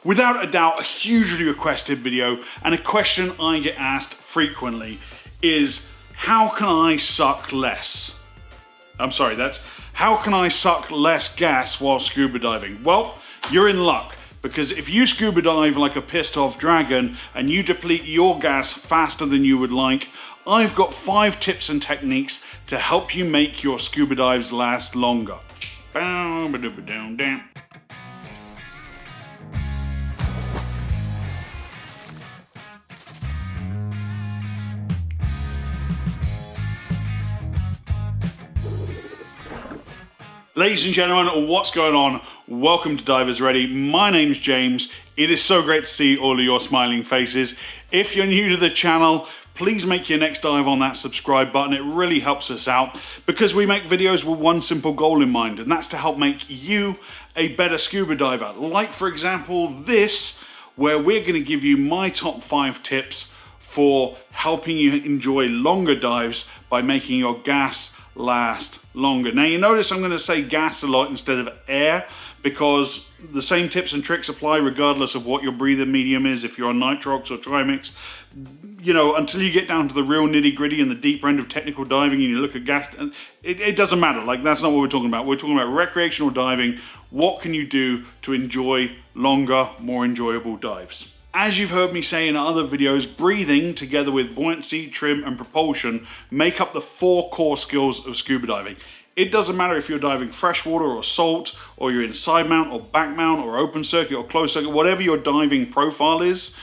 Without a doubt, a hugely requested video, and a question I get asked frequently is, how can I suck less? I'm sorry, that's how can I suck less gas while scuba diving? Well, you're in luck, because if you scuba dive like a pissed off dragon and you deplete your gas faster than you would like, I've got 5 tips and techniques to help you make your scuba dives last longer. Ladies and gentlemen, what's going on? Welcome to Divers Ready. My name's James. It is so great to see all of your smiling faces. If you're new to the channel, please make your next dive on that subscribe button. It really helps us out because we make videos with one simple goal in mind, and that's to help make you a better scuba diver. Like, for example, this, where we're going to give you my top 5 tips for helping you enjoy longer dives by making your gas last longer. Now you notice I'm going to say gas a lot instead of air because the same tips and tricks apply regardless of what your breathing medium is, if you're on nitrox or trimix. You know, until you get down to the real nitty gritty and the deeper end of technical diving and you look at gas, it doesn't matter. Like, that's not what we're talking about. We're talking about recreational diving. What can you do to enjoy longer, more enjoyable dives? As you've heard me say in other videos, breathing together with buoyancy, trim and propulsion make up the 4 core skills of scuba diving. It doesn't matter if you're diving freshwater or salt, or you're in side mount or back mount or open circuit or closed circuit, whatever your diving profile is,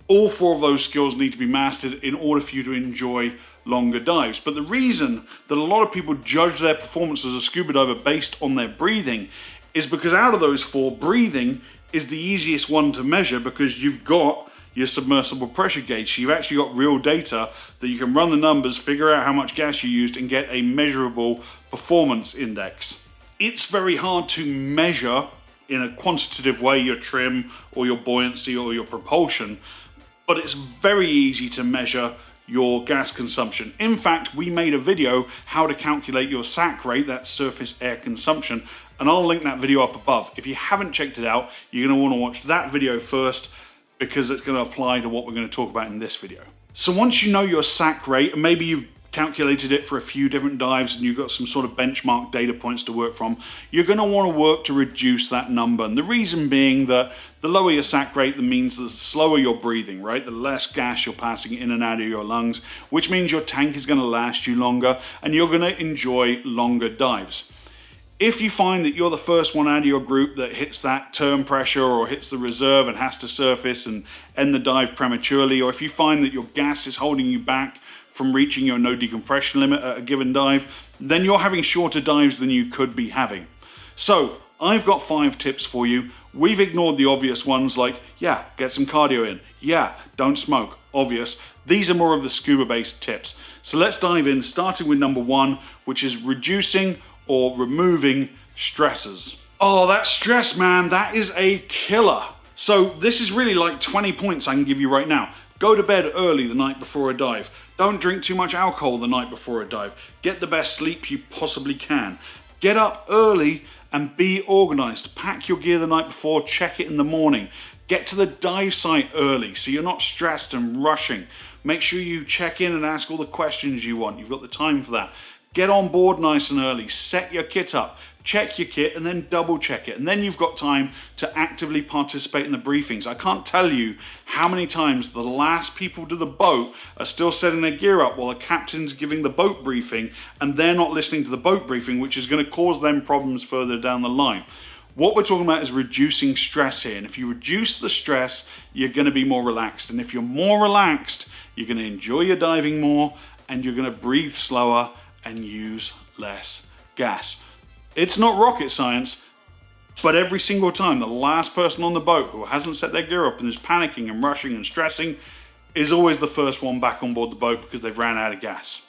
all 4 of those skills need to be mastered in order for you to enjoy longer dives. But the reason that a lot of people judge their performance as a scuba diver based on their breathing is because out of those 4, breathing is the easiest one to measure because you've got your submersible pressure gauge. So you've actually got real data that you can run the numbers, figure out how much gas you used, and get a measurable performance index. It's very hard to measure in a quantitative way your trim or your buoyancy or your propulsion, but it's very easy to measure your gas consumption. In fact, we made a video how to calculate your SAC rate, that's surface air consumption, and I'll link that video up above. If you haven't checked it out, you're going to want to watch that video first because it's going to apply to what we're going to talk about in this video. So once you know your SAC rate, and maybe you've calculated it for a few different dives and you've got some sort of benchmark data points to work from, you're going to want to work to reduce that number. And the reason being that the lower your SAC rate, that means the slower you're breathing, right? The less gas you're passing in and out of your lungs, which means your tank is going to last you longer and you're going to enjoy longer dives. If you find that you're the first one out of your group that hits that term pressure or hits the reserve and has to surface and end the dive prematurely, or if you find that your gas is holding you back from reaching your no decompression limit at a given dive, then you're having shorter dives than you could be having. So I've got 5 tips for you. We've ignored the obvious ones like, yeah, get some cardio in. Yeah, don't smoke. Obvious. These are more of the scuba based tips. So let's dive in, starting with number 1, which is reducing or removing stressors. Oh, that stress, man, that is a killer. So this is really like 20 points I can give you right now. Go to bed early the night before a dive. Don't drink too much alcohol the night before a dive. Get the best sleep you possibly can. Get up early and be organized. Pack your gear the night before, check it in the morning. Get to the dive site early so you're not stressed and rushing. Make sure you check in and ask all the questions you want. You've got the time for that. Get on board nice and early, set your kit up, check your kit and then double check it. And then you've got time to actively participate in the briefings. I can't tell you how many times the last people to the boat are still setting their gear up while the captain's giving the boat briefing and they're not listening to the boat briefing, which is going to cause them problems further down the line. What we're talking about is reducing stress here. And if you reduce the stress, you're going to be more relaxed. And if you're more relaxed, you're going to enjoy your diving more and you're going to breathe slower and use less gas. It's not rocket science, but every single time the last person on the boat who hasn't set their gear up and is panicking and rushing and stressing is always the first one back on board the boat because they've ran out of gas.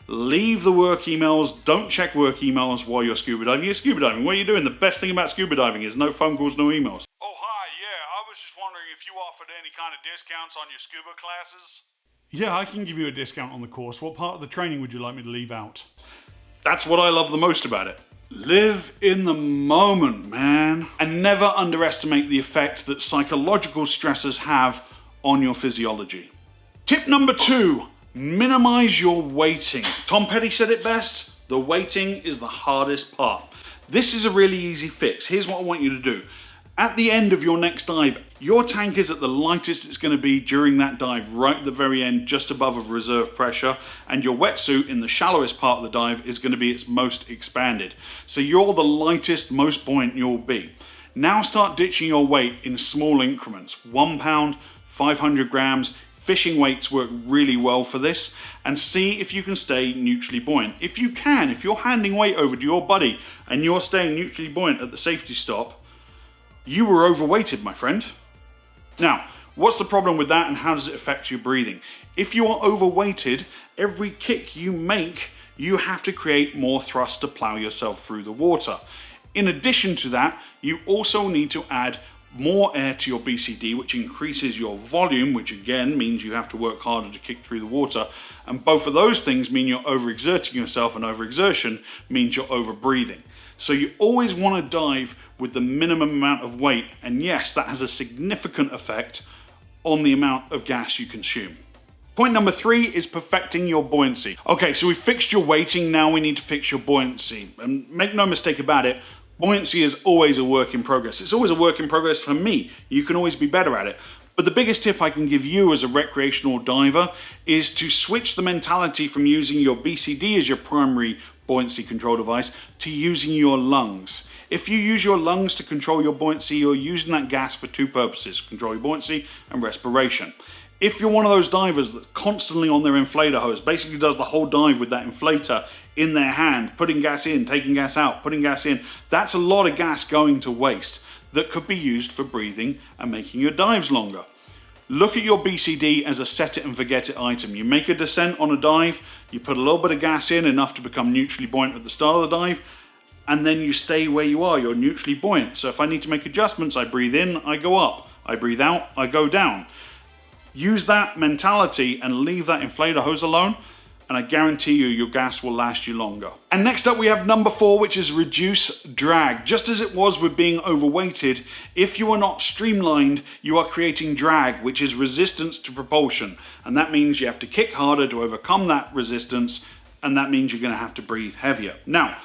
Leave the work emails, don't check work emails while you're scuba diving. You're scuba diving, what are you doing? The best thing about scuba diving is no phone calls, no emails. Oh hi, yeah, I was just wondering if you offered any kind of discounts on your scuba classes? Yeah, I can give you a discount on the course. What part of the training would you like me to leave out? That's what I love the most about it. Live in the moment, man. And never underestimate the effect that psychological stressors have on your physiology. Tip number 2, minimize your waiting. Tom Petty said it best, the waiting is the hardest part. This is a really easy fix. Here's what I want you to do. At the end of your next dive, your tank is at the lightest it's going to be during that dive, right at the very end, just above of reserve pressure, and your wetsuit in the shallowest part of the dive is going to be its most expanded. So you're the lightest, most buoyant you'll be. Now start ditching your weight in small increments. 1 pound, 500 grams, fishing weights work really well for this, and see if you can stay neutrally buoyant. If you can, if you're handing weight over to your buddy and you're staying neutrally buoyant at the safety stop, you were overweighted, my friend. Now, what's the problem with that and how does it affect your breathing? If you are overweighted, every kick you make, you have to create more thrust to plow yourself through the water. In addition to that, you also need to add more air to your BCD, which increases your volume, which again means you have to work harder to kick through the water. And both of those things mean you're overexerting yourself, and overexertion means you're overbreathing. So you always want to dive with the minimum amount of weight, and yes, that has a significant effect on the amount of gas you consume. Point number 3 is perfecting your buoyancy. Okay, so we've fixed your weighting, now we need to fix your buoyancy. And make no mistake about it, buoyancy is always a work in progress. It's always a work in progress for me. You can always be better at it. But the biggest tip I can give you as a recreational diver is to switch the mentality from using your BCD as your primary buoyancy control device to using your lungs. If you use your lungs to control your buoyancy, you're using that gas for 2 purposes: control your buoyancy and respiration. If you're one of those divers that's constantly on their inflator hose, basically does the whole dive with that inflator in their hand, putting gas in, taking gas out, putting gas in, that's a lot of gas going to waste that could be used for breathing and making your dives longer. Look at your BCD as a set it and forget it item. You make a descent on a dive, you put a little bit of gas in, enough to become neutrally buoyant at the start of the dive, and then you stay where you are, you're neutrally buoyant. So if I need to make adjustments, I breathe in, I go up. I breathe out, I go down. Use that mentality and leave that inflator hose alone, and I guarantee you your gas will last you longer. And next up we have number 4, which is reduce drag. Just as it was with being overweighted, if you are not streamlined, you are creating drag, which is resistance to propulsion. And that means you have to kick harder to overcome that resistance, and that means you're gonna have to breathe heavier. Now,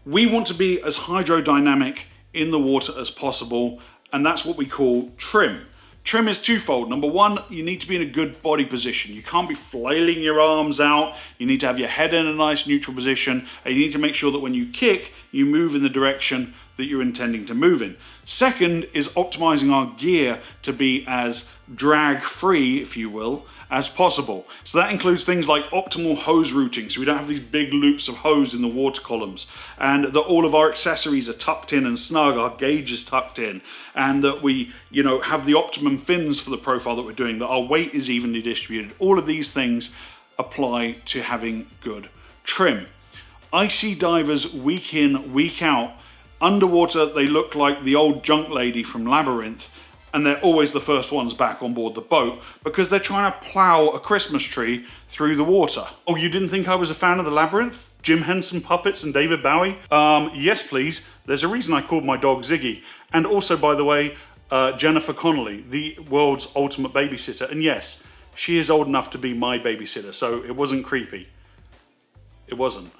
we want to be as hydrodynamic in the water as possible, and that's what we call trim. Trim is twofold. Number 1, you need to be in a good body position. You can't be flailing your arms out. You need to have your head in a nice neutral position, and you need to make sure that when you kick, you move in the direction that you're intending to move in. Second is optimizing our gear to be as drag-free, if you will, as possible. So that includes things like optimal hose routing, so we don't have these big loops of hose in the water columns, and that all of our accessories are tucked in and snug, our gauge is tucked in, and that we, have the optimum fins for the profile that we're doing, that our weight is evenly distributed. All of these things apply to having good trim. I see divers week in, week out, underwater they look like the old junk lady from Labyrinth, and they're always the first ones back on board the boat because they're trying to plow a Christmas tree through the water. Oh, you didn't think I was a fan of the Labyrinth? Jim Henson puppets and David Bowie? Yes, please. There's a reason I called my dog Ziggy. And also, by the way, Jennifer Connelly, the world's ultimate babysitter. And yes, she is old enough to be my babysitter, so it wasn't creepy. It wasn't.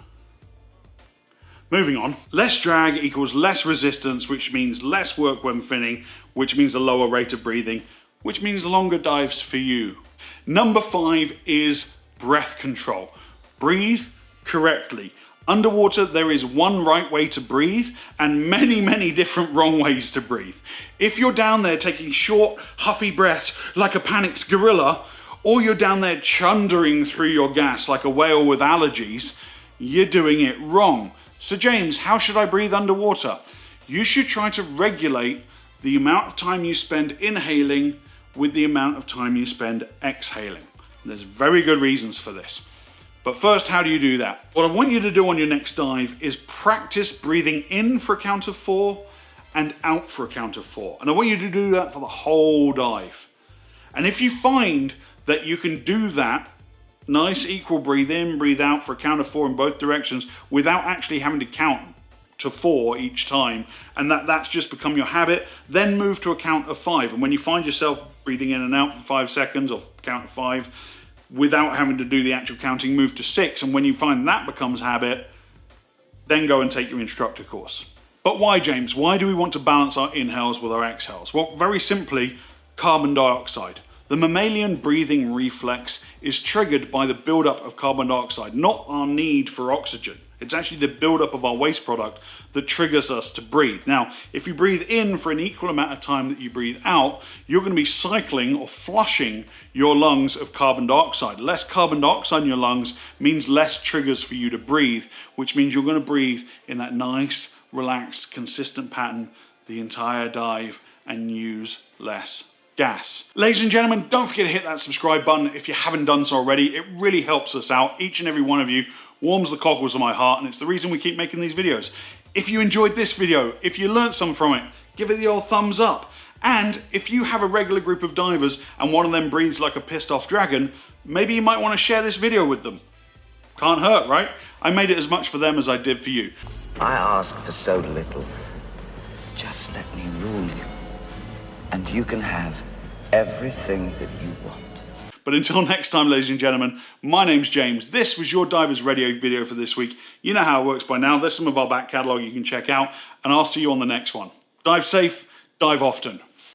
Moving on. Less drag equals less resistance, which means less work when finning, which means a lower rate of breathing, which means longer dives for you. Number 5 is breath control. Breathe correctly. Underwater, there is one right way to breathe and many, many different wrong ways to breathe. If you're down there taking short, huffy breaths like a panicked gorilla, or you're down there chundering through your gas like a whale with allergies, you're doing it wrong. So James, how should I breathe underwater? You should try to regulate the amount of time you spend inhaling with the amount of time you spend exhaling. There's very good reasons for this. But first, how do you do that? What I want you to do on your next dive is practice breathing in for a count of 4 and out for a count of 4. And I want you to do that for the whole dive. And if you find that you can do that, nice equal breathe in, breathe out for a count of 4 in both directions without actually having to count to 4 each time, and that's just become your habit. Then move to a count of 5, and when you find yourself breathing in and out for 5 seconds or count of 5 without having to do the actual counting, move to 6, and when you find that becomes habit, then go and take your instructor course. But why, James? Why do we want to balance our inhales with our exhales? Well, very simply, carbon dioxide. The mammalian breathing reflex is triggered by the buildup of carbon dioxide, not our need for oxygen. It's actually the buildup of our waste product that triggers us to breathe. Now, if you breathe in for an equal amount of time that you breathe out, you're going to be cycling or flushing your lungs of carbon dioxide. Less carbon dioxide in your lungs means less triggers for you to breathe, which means you're going to breathe in that nice, relaxed, consistent pattern the entire dive and use less gas. Ladies and gentlemen, don't forget to hit that subscribe button if you haven't done so already. It really helps us out. Each and every one of you warms the cockles of my heart, and it's the reason we keep making these videos. If you enjoyed this video, if you learned something from it, give it the old thumbs up. And if you have a regular group of divers and one of them breathes like a pissed off dragon, maybe you might want to share this video with them. Can't hurt, right? I made it as much for them as I did for you. I ask for so little. Just let me rule you, and you can have everything that you want. But until next time, ladies and gentlemen, my name's James. This was your Divers Radio video for this week. You know how it works by now. There's some of our back catalogue you can check out, and I'll see you on the next one. Dive safe, dive often.